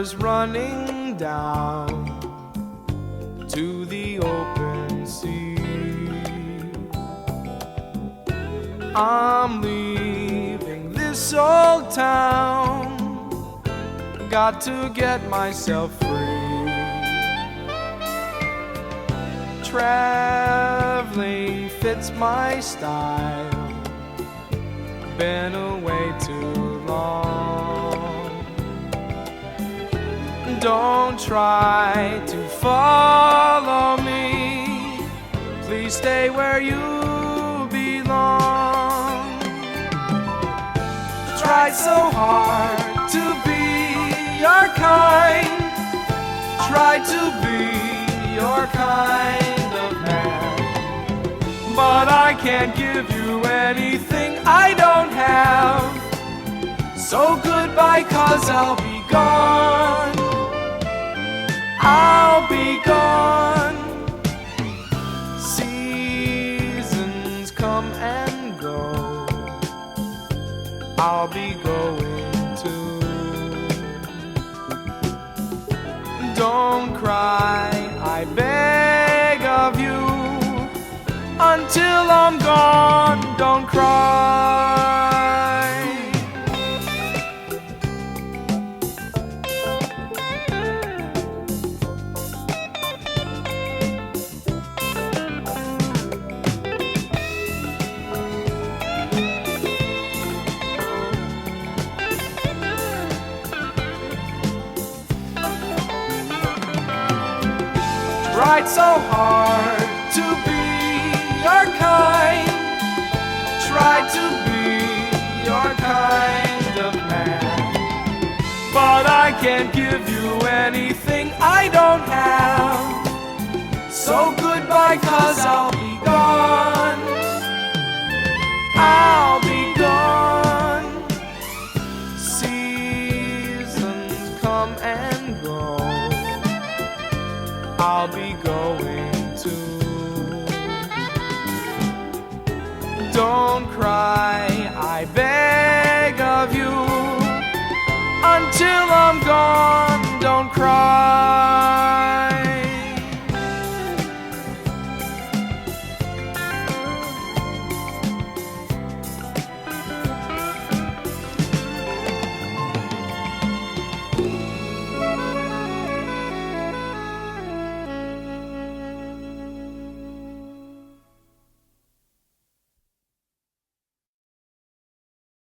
rivers running down to the open sea. I'm leaving this old town, got to get myself free. Traveling fits my style, been away too long. Don't try to follow me, please stay where you belong. Tried so hard to be your kind, tried to be your kind of man, but I can't give you anything I don't have. So goodbye, 'cause I'll be gone, I'll be gone. Seasons come and go, I'll be going too. Don't cry, I beg of you, until I'm gone, don't cry. Tried so hard to be your kind, tried to be your kind of man, but I can't give you anything I don't have. So goodbye, 'cause I'll be gone, I'll be gone. Seasons come and go, I'll be going too. Don't cry, I beg of you, until I'm gone, don't cry.